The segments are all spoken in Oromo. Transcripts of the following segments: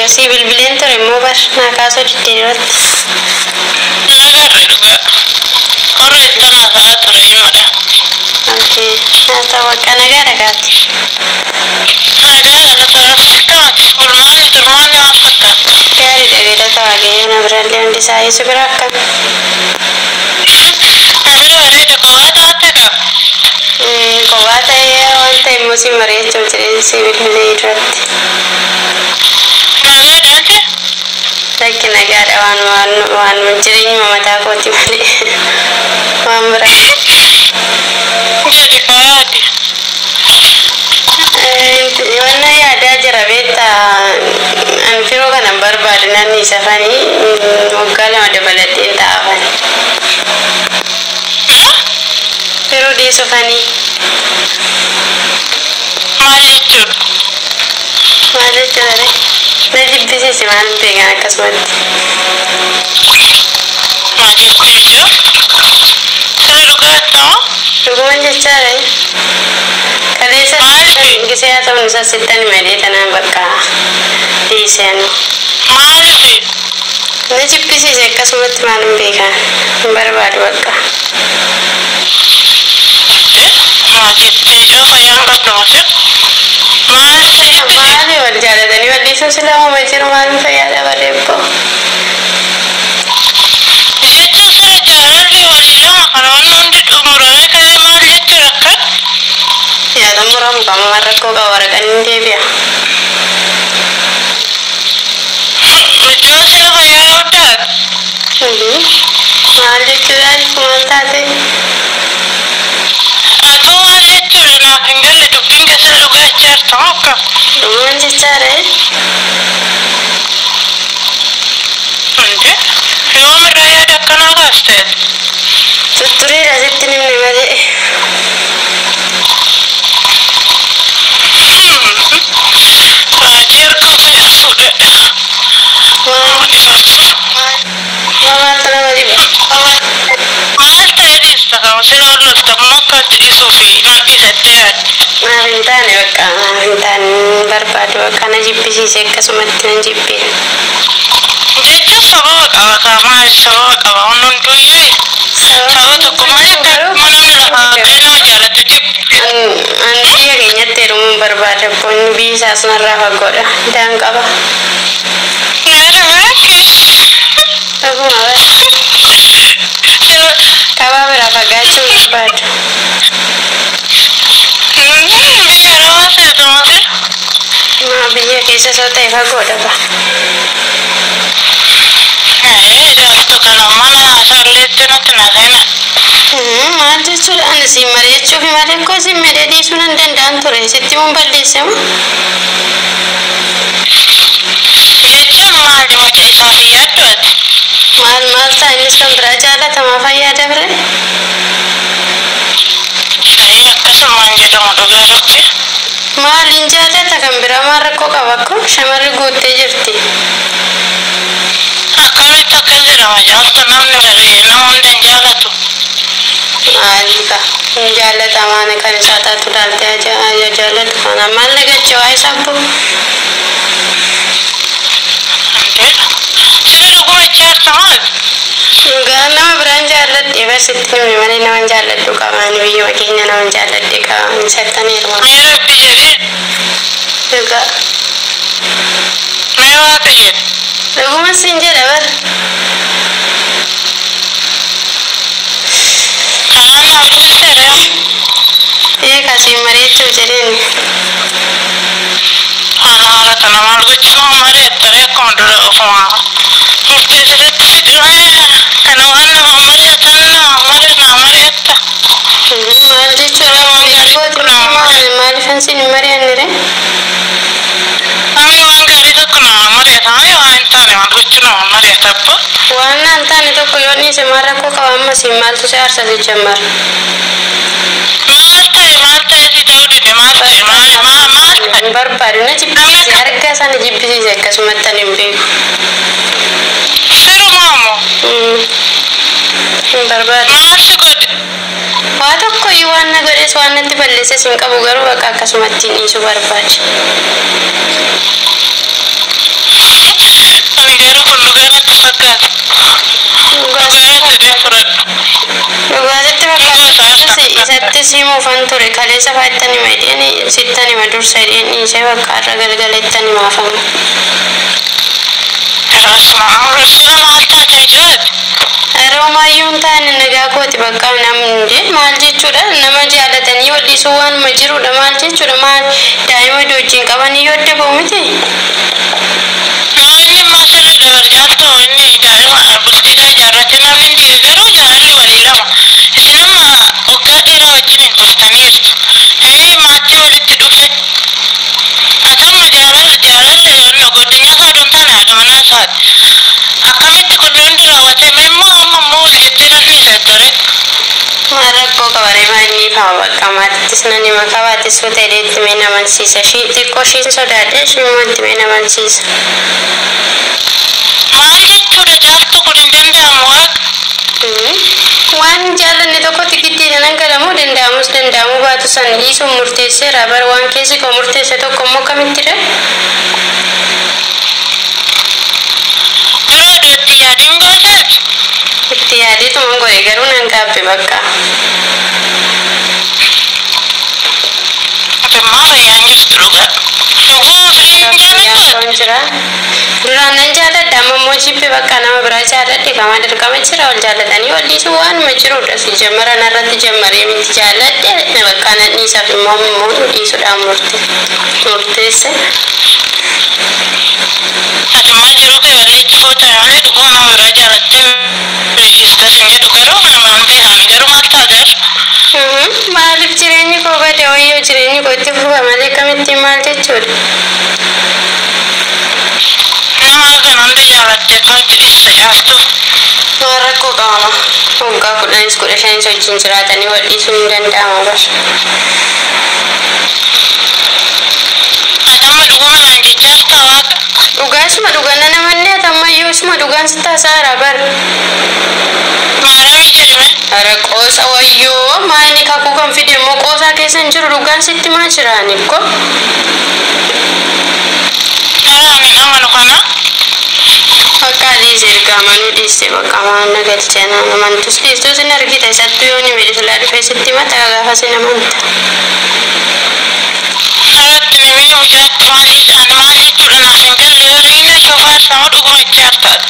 si bilbileen ture immoo bar naa kaasuu diddeeratti. Nagarre dhugaa. Korreetta naa kaa'aa ture himadha. Haa ta'u akka nagaa dhagaatti. Nagaa lafarratti kamatti furmaanni turmaanni maal fakkaata? Gaariidha beelata waaqayyo na birallee hundi isaa yesu bira akkam. Nagara bareeda kophaa taatedha. Kophaa ta'ee waan ta'e immoo si mari'achuuf jedhee si bilbilee duratti. Nagaadhaati? Lakki nagaadha waan jireenyuma mataa kooti malee waan biraa. Gadi kaa'aati. Wanna yaadaa jira beektaa ani firoo kanan barbaadu nanni isa fanii waggaa lama dabalatee taa'afan. Firoo dhiisuu fanii. Maal jechuudha? Maal jechuudha? Na jibbisiisi maal beekan akkasumatti. Maal jechuudha? Sira dhugaatti moo? Dhuguman jechaadha. Kaleessa gisee haa ta'u isaa sittan malee tanaan bakka dhiiseen. Maalifi? Na jibbisiise akkasumatti maal hin beekan hin barbaadu bakka. Maal jechuudha fayyaan qabdoote? Maali wal jaalatanii wal dhiisuun silaa uuma jiru maaliin fayyaadha bareebboo. Jechuun sira jaalalli walii lama kana wanni hundi xumuramee ka'ee maal jechuudha akka? Yaada muramu qaama rakkoo qaba waraqaan deebi'a. Jechuun sira fayyaa guddaadha. Maal jechuudha maal taate? Atuu maal jechuudha naaf hin galle dubbiin keessa dhugaa jirtu akka? Dhuguman jechaadha. Yoomirraa yaada akkanaa kaastee? Tutturiidha sitti nimne malee. Baajii erga fayyaa fuudhedha. Maaltu nama dhiba? Maal ta'e dhiista kama sila wallolta immoo akkatti dhiisuu fi nadhiisattee yaadde? Maaf hin taane bakka maaf hin taane barbaadu bakka na jibbisiise akkasumatti nan jibbee. Jechuun sababa qaba kaa maal sababa qaba hunduyyuu sababa tokko malee akka namni lafaa ga'ee nama jaalatu jibbe. Ani biyya keenyatti heerumuun barbaada boonni biyyi isaas narraa fagoodha daan qaba. Dhuguma qabaa biraa fagaachuu barbaadu. Biyya namaa seetu mati? Biyya keessa soo ta'e fagoodha ba. Jaaltu kana mana isaalleetti natti na seena. Maal jechuudha ani si mari'achuu fi malee koo si midhee dhiisuu nan danda'an ture sitti mun balleessemu. Jechuun maali mucaa isaaf yaaddu ati? Maal ta'a innis kan biraa jaalatamaa fayyaada bire? Akkasumaan jedhamu dhugaa rabbi. Maaliin jaalata kan biraa maal rakkoo qaba akkoo shamarri guuttee jirti. Akkamitti akkas jedhama jaaltu namni barii nama hunda hin jaalatu. Maalika hin jaalatamaan kan isaa taatu laaltee jaalatu kana maal nagache waa isaa boo. Sila dhuguma ijaarta maal? Dhugaa nama biraan jaalladhe barsiitti namni malee nama hin jaalladhu qabaani biyyuma keenya nama hin jaalladhe qabaani sattaniiruma. Mee rabbi jedhee? Dhugaa. Mee waaqa jedhe? Dhuguma siin jedha bara. Kanaan naaf bulteedha. Kasih mariachuuf jedheen. Haala kana maal gochuun mari'attare akkuma dura ofuma murteessitetti fiduree kana waan nama mari'atan nama mari'atta. Maal jechuudha maaliifan siin hin mari'annire? Namni waan gaarii tokko nama mari'ata malee waan hin taane maal gochuu nama mari'ata abba? Waan hin taane tokko yoo dhiise maal rakkoo qaba ammas maaltu si aarsa si jammar? Maal ta'e si ta'uu dide maal ta'e maal ta'e? Barbaadu na jibbisiise argaa sana jibbisiise akkasumatti ani hin beeku. Sirumaa moo? Hin barbaadu. Maal si godhe? Waa tokko iyyuu waan na godhes waan natti balleesses hin qabu garuu bakka akkasumatti dhiisuu barbaade. fakkaata. Dhugaatti deefuradha. Dhugaatitti fakkaata isatti simuufan ture kaleessa faayittani maydeen sittani madursa ideen dhiisee bakka irra galgalettani maafamu. Rasuula maal taatee jirti? Roomayyuun taane nagaa kooti bakka namni maal jechuudha nama jaalatanii wal'isuu waanuma jirudha maal jechuudha maal daa'ima wajjin qabanii yoo adda ba'u miti. Namni maasirra dabarsaattu inni daa'ima bultiidhaa ijaarrate namni dhiire garuu jaalalli walii lama. Isin amma waggaa dheeraa wajjin turtaniirtu. Maatii walitti dhufe. Atamma jaalalli wanna godinyaa isaa doontaan haadha manaa isaati. Akkamitti kun hundi raawwatame immoo amma immoo wal jettee dhandhiise ture. Rakkoo qabaree baay'ee fama bakka maatittis nani makabaatis hoteeleetti mee namansiisa xiqqoo ishiin sodaadhe ishiin wanti mee namansiisa. Maal jechuudha jaaltu kun hin danda'amu waaqa. Waan jaalanne tokkotti giddiidha nan galamoo danda'amus danda'amuu baatu san dhiisuun murteesseera bara waan keessi koo murteesse tokko immoo kamittidha. Dura itti yaadiin gooteeti. Itti yaadituma godhe garuu nan gaabbe bakka. Atimmaa fayyaan jirtu dhugaa. Dhuguu firiin jaalladhu. Duraan nan jaalladha amma immoo jibbe bakka nama biraa jaalladhe kama dirqama jira wal jaallatanii wal'isuu waanuma jirudha si jammara narratti jammaree miti jaalladhe bakka nan dhiisaaf immoo nu dhiisuudhaan murteesse. Atimmaa jiruu kee balleetti foota malee dhuguu nama biraa jaalattee beekistas hin jedhu garuu namaan beekan garuu maal taateef? Maaliif jireenyi koo bade wayyoo jireenyi koo itti fufa malee kamittiin maal jechuudha. Nama kan hunda jaalattee kamti dhissa jaaltu. Rakkoo qabama waggaa 10-15 wajjin jiraatanii wal'isuun hin danda'ama bara. Atamma dhuguma naan jechaa jirta waaqa. Dhugaasuma dhuganna namanne atammayyuu isuma dhugaan si taasaara bara. Maaramii jedhame. Ara qoosa wayyoo maani kakuu kan fide immoo qoosaa keessa hin jiru dhugaan sitti maa jiraan ikko. Ani amanu kana. Bakka dhiise erga amanuu dhiiste bakka amanna galchana amantus dhiistus hin argite isattuu yoo ni miidhisulaa dhufee sitti mataa gaafa sin amanta. Irratti namni mucaatti maal jechuudha naaf hin galle warreen shofaa sama dhuguma ijaartaadha.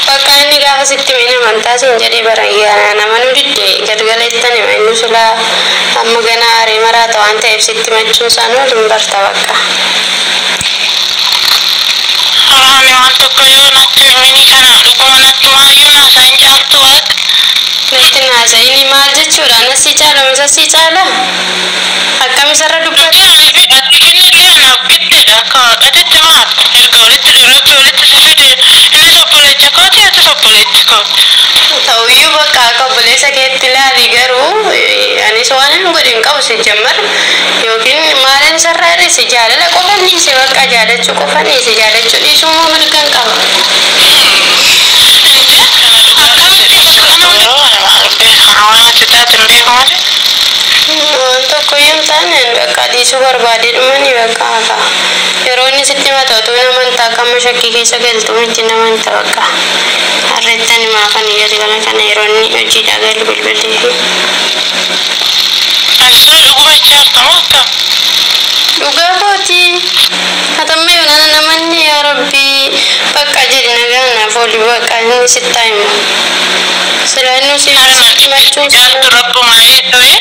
Bakka inni gaafa sitti miin amantaa sin jedhee barayyaa namanuu didde galgaleettani inni sulaa amma ganaa aree maraata waan ta'eef sitti machuun isaan waliin barta bakka. Ani waan tokko yoo natti himini kana dhuguma natti maayyuu naasaa hin caaltu waaqa. Natti naasa'ini maal jechuudha nasii caala misa sii caala akkamisarra dubbata. Innillee anaaf bitteedha akka waaqatetti maal erga walitti rabbi walitti si fide innis obboleecha kooti atis obboleechi kooti. Ta'uyyuu bakka akka obboleessa keetti ilaali garuu anis waan hin godhin qabu si jammar yookiin maaliin sarraa irra si jaalala qofa dhiise bakka jaalachuu qofa dhiise jaalachuu dhiisuu moo mirgaan qaba. Waan tokkoyyuu hin taane bakka dhiisuu barbaade dhumani bakka haka yeroo inni sitti mata'utu namantaa kamma shakkii keessa galtu miti namanta bakka harreettani maafanii galgala kana yeroo inni hojiidhaa galu bilbilee. Ansa dhuguma ijaartamu akka. Dhugaa kooti hatamma yoonana namanni yaa rabbii bakka jedhi nagaan naaf oli bakka inni sittaa himu. Selainu si machuun jaaltu rabbuma eeddawee.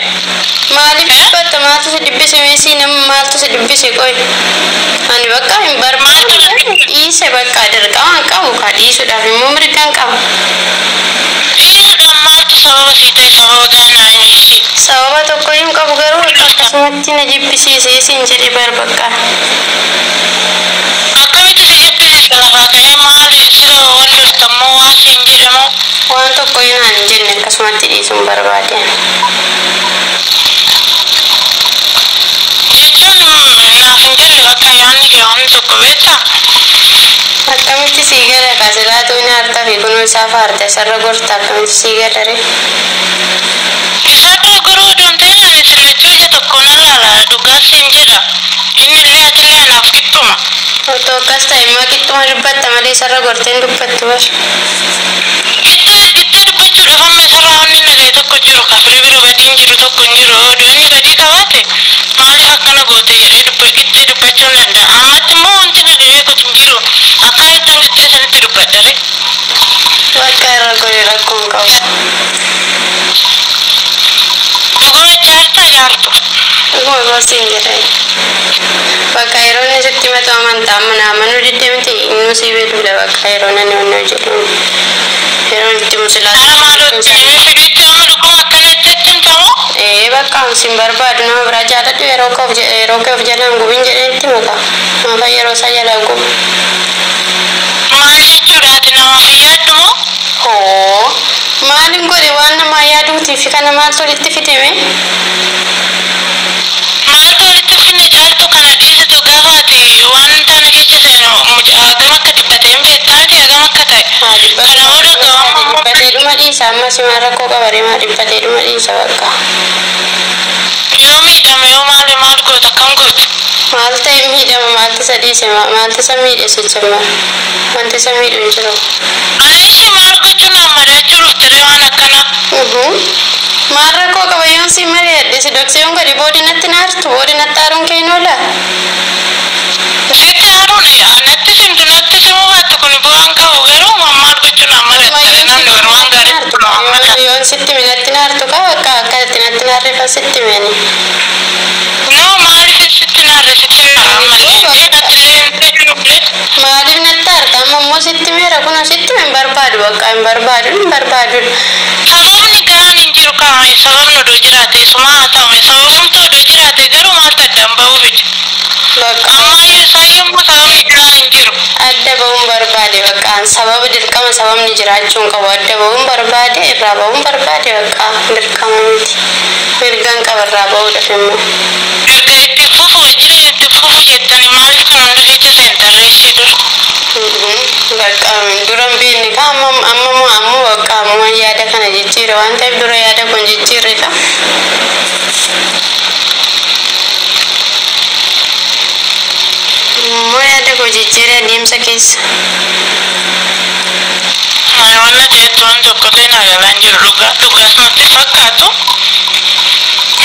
Maaliif dubbatta maaltu si dhibbise meesii nama maaltu si dhibbise qoy. Ani bakka hin barbaadu dhiise bakka dirqama qabu ka dhiisuudhaaf immoo mirgaan qabu. Dhiisuudhaan maaltu sababa sii ta'e sababa gaanaa himisi. Sababa tokko hin qabu garuu akkasumatti na jibbisiisee siin jedhe bakka. Akkamitti si jibbisiisa lafaa ka'ee maaliif sila wal loltammoo waa siin jedhamoo. Waan tokko hinaan hin jenne akkasumatti dhiisuun barbaade. Jechuun naaf hin galle bakka yaanni kee waan tokko beektaa. Akkamitti sii gala kaasilaatu inni harta fi kunuunsaa faarte sarara gorta akkamitti sii gala ree. Sarara goruu odoon ta'e ani sillachuu ija tokkoon ilaala dhugaa siin jedha. Inni illee atillee anaaf qixxuma. Otoo akkas ta'e immoo qixxuma dubbatta malee sarra gorteen dubbattu bar. Itti dubbachuudhaaf amma isarraa wanni nagahee tokko jiru kafree biroo gatiin jiru tokko hin jiru oduu inni gadii qabaate maaliif akkana goote jedhee itti dubbachuu hin danda'a. Ammatti immoo wanti nagahee beekutu hin jiru akka ittiin gittee sanitti dubbadhare. Bakka irra godhe rakkoon qabu. Dhuguma jaartaa jaartu. Dhuguma gorsiin jedhee. Bakka yeroo inni sitti himatu amantaa amanuu diddee miti inni sii beekudha bakka yeroo namni onnoo jedhuun. Yeroo itti musilaa. Haala maaloo fiigicha amma dhuguma akkana jettee himtamoo? Bakka sin barbaadu nama biraa jaaladhu yeroo kee of jalaan gubiin jedhee itti mata. Maafa yeroo isaa jalaa gubu. Maal jechuudhaati nama fayyaddu moo? Hoo maaliin godhe waan namaa yaaduutiif kana maaltu walitti fidame? Maaltu walitti finne caaltu kana dhiisitu gaafaati waan tana keessa seenu hagam akka dibbatee hin beektaati hagam akka ta'e. Kana booda gawaan Dhibbatee dhuma dhiisa amma simaan rakkoo qabaree maa dhibbatee dhuma dhiisa bakka. yoo miidhame yoo maal goota akkam gooti. Maal ta'e miidhama maaltu isa dhiise maaltu isa miidhe sichima wanti isa miidhu hin jiru. Aleessi maal gochuun ammalachuu dhuftere waan akkana. Maal rakkoo qabayyoon si mari'adhe si dhokseeyoon gadi boodinatti naartu boodinatti aaruun kee noola. Sitti haaruun natti simtu natti simuu baattu kun bu'aan qabu garuu maal gochuun ammalachuu namni walumaan gaarii yoon sitti minatti naartu kaa akka itti natti naarreeffa sitti mini. Noo maaliif sitti naarre sitti ammallee natti maaliif natti harka amma immoo sitti meera kun sitti hin barbaadu bakka hin barbaadu. Sababni gahaan hin jiru kaa'ame sababni odoo jiraate suma haa ta'ume sababumti odoo jiraate garuu maal addaan bahuu fide. Ammayyuu isaayyuu immoo sababni gahaan hin jiru. Adda bahuun barbaade bakka sababa dirqama sababni jiraachuun qabu adda bahuun barbaade irraa bahuun barbaade bakka dirqama miti. Mirgaan qaba irraa bahuudhaaf immoo. Erga itti fufu jireenya itti fufu jettanii maaliif kan hunda keessa seentarreessii dura? Bakka duran beekni ka amma bakka amma yaada kana jijjiira waan ta'eef dura yaada kun jijjiirrita. Ammoo yaada koo jijjiiree adeemsa keessa. Wanna ta'etti waan tokko ta'e nagalaan jiru dhugaas natti fakkaatu.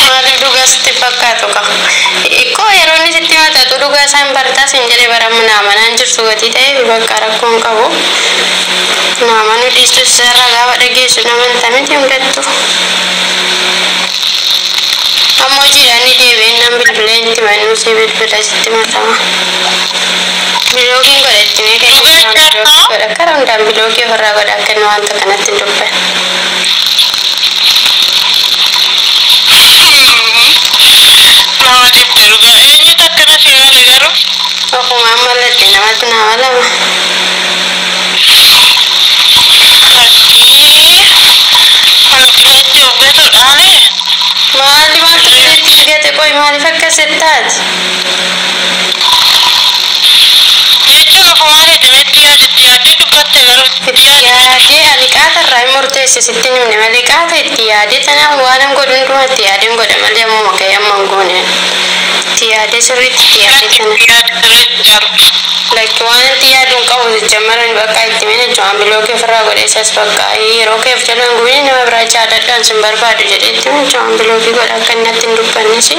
Maaliif dhugaa sitti fakkaatu qaba? Ikkoo yeroo inni sitti himatu dhugaa isaan bartaas hin jedhee baramu naamanaan jirtu gatii ta'eef bakka rakkoon qabu. Naamanuu dhiistu isarraa gaafa dhageessu namanta miti hundattu. Ammoo jiidhaan ni deebi'een nan bilbilee itti mannuu si bilbila sitti matama. Biloogiin godhattinee kennu godha kara hundaan biloogii ofirraa godha akka inni wanta kanatti hin dubbanne. Nama jibbe dhugaa eenyutu akkana si male garuu? Ofumaan mallatte namatti nama lama. Mana filachuuf gatuudhaani? Maaliif wanta filetti gate qoy maaliif akkasitti taati? Jechuun ofumaan heddumetti yaaddee dubbatte garuu itti Yaadee ani qaata irraa hin murteesse sitti himne malee qaata itti yaadee tanaan waan godhu hunduma itti yaadeen godha malee ammoo maqee amma hin goone. Itti yaadee sirriitti itti yaadee tana. Lakki waan itti yaaduun qabu jammaran bakka itti mene jawaan bilookee ofirraa godheessas bakka yeroo keef jalaan gubee nama biraa jaaladhaan sin barbaadu jedhee itti mene jawaan bilookee godha akka inni natti hin dubbannes.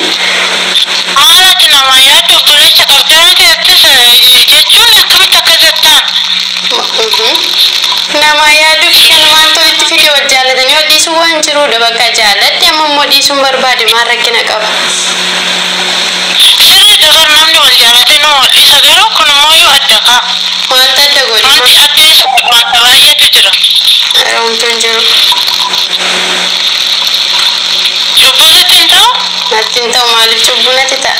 Maalati nama yaaddu obboleessa qabdee miti attis jechuun akkamitti akka jettaan? Nama yaadu kan waan tolitti fide wal jaalatanii wal dhiisuu waan jiruudha bakka jaaladhe amma immoo dhiisuun barbaade maal rakkina qaba. Sirriidha bar namni wal jaalate nu mul'isa garuu kun immoo yoo adda kaa. Wanta adda godhe. Wanti addeessu wanta baay'eetu jira. Wanti hin jiru. Cubbuu natti hin ta'u? Natti hin ta'u maaliif cubbuu natti ta'a?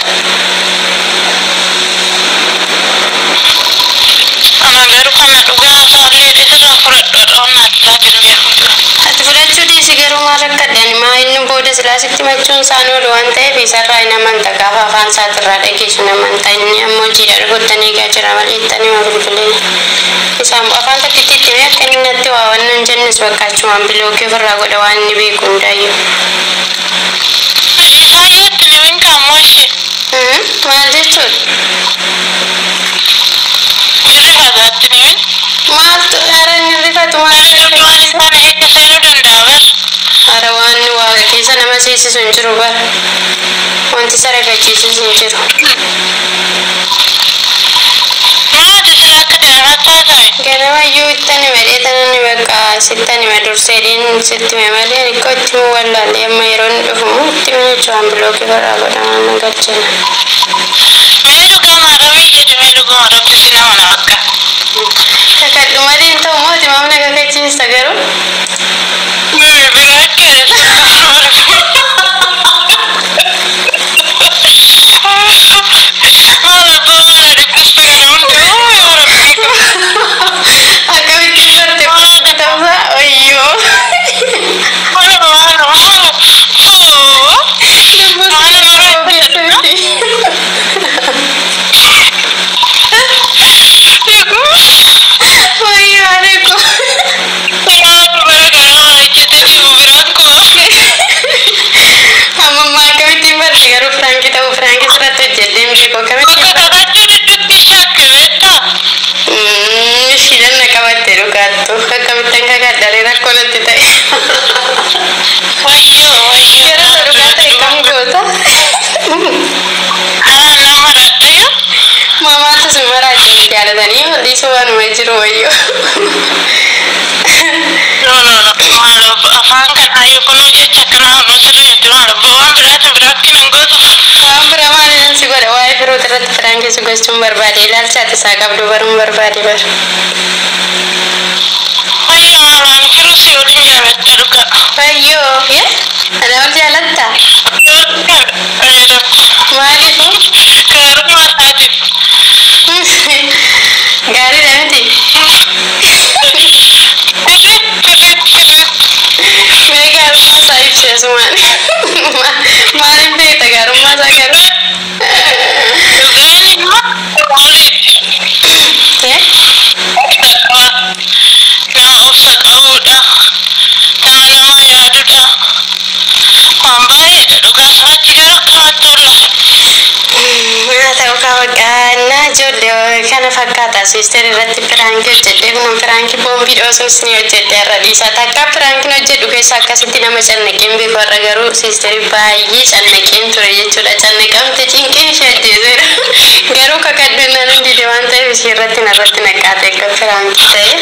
Ana garuu kana dhugaa isaallee isirraa fudhadhoodha waan addaa jennee fuuldura. Ati fudhachuu dhiisi garuu maal akka addaan maa inni booda silaasitti machuun isaan oolu waan ta'eef isarraa hin amanta gaafa afaan isaatirraa dhageessu hin amanta inni ammoo jiidha dhugottanii eegaa jira malee ittanii wal bilbileen. Isaan afaan takkitti itti mee akka inni natti waa waan hin jennes bakka achumaan bilookee ofirraa godha waan inni beeku hundaayyuu. Isaayyuu itti namiin kaammoo ishee. Maal jechuudha? Irri fagaatti namiin. seesisu hin jiru bara. Wanti sarakachiisus hin jiru. Maati salaata deemataa ta'e? Ganamayyuu ittani madheetana ni bakka sittani madurseedhiin sitti malee ni kochi wallaalee amma yeroo inni dhufumu itti jechuun bilookii baraa godhaman na galchina. Mee dhugama rabii jedhu mee dhugama rabbi si nama na akka. Kakadhu malee hin ta'u mooti maamna kakachiisa garuu. Biraa keessa. Maal abbaa maal adibbista kana hundee Akkamitti barte maal ta'uusaa wayyoo. Suwan majiro wayo. No. Malu afaan kana ayo kuno jecha kana nusirra hedduu malu bu'aan biraatti nan gootu. Waan bira maaliin si godha waa'ee firoota irratti firaanki si gochuun barbaade ilaalchaati isaa qabdu baruun barbaade bara. Wayyoo maalaan firuu si waliin jaalladha dhuga. Wayyoo ana wal jaalatta. Maaliif? Gaarummaa isaatiif. Gaariidha miti. Mee gaarummaa isaa ibsee sumaan. Maaliin beekta gaarummaa isaa garuu? Nama obsa qabuudha. Nama yaaduudha. Waan baay'eedha dhugaa achi gara akkamatti tolla. Haa ta'u kaawwaqaa ijoollee kana fakkaata sister irratti piraankii hojjedhee kun piraankii boombii dhoosuus ni hojjedhe irra dhiisaa takka piraankiin hojjedhu keessa akkasitti nama cannaqeen beeku irra garuu sisterii baay'ee cannaqeen ture jechuudha cannaqamte cinqeen ishee ajjeeseera garuu kakaddunnaan hundide waan ta'eef ishee irratti narratti naqaate akka piraankii ta'e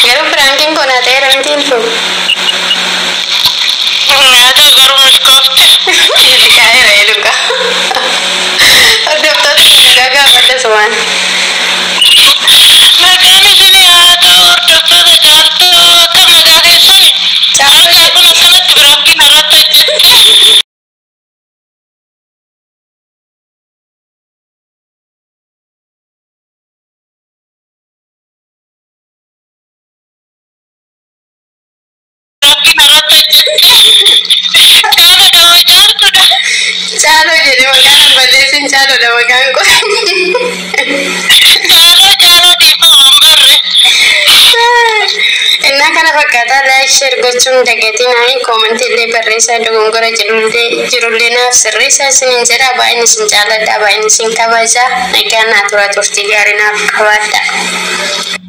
garuu piraankiin kun haa ta'eera miti ilfu. Nyaata garuu milkoofte. Kaa'eera eluka. Hordoftoota nagaa gaafadha sumaan. Nagaan isinii haa ta'u hordoftoota caaltuu akka nagaa keessani. Caaltuu kun akkanatti biraakkiin irratti hojjette. Chalo jadi makanan badesin chalo dah makan ko. Chalo di pambarre. Inna kana fakkaata like share gochuun dagatiin ani comment illee barreessaa dogongora jirulle naaf sirreessaa isiniin jedha baay'een isin jaalladha baay'een isin kabaja nagaan naa tura turtii gaarii naaf qabaadha.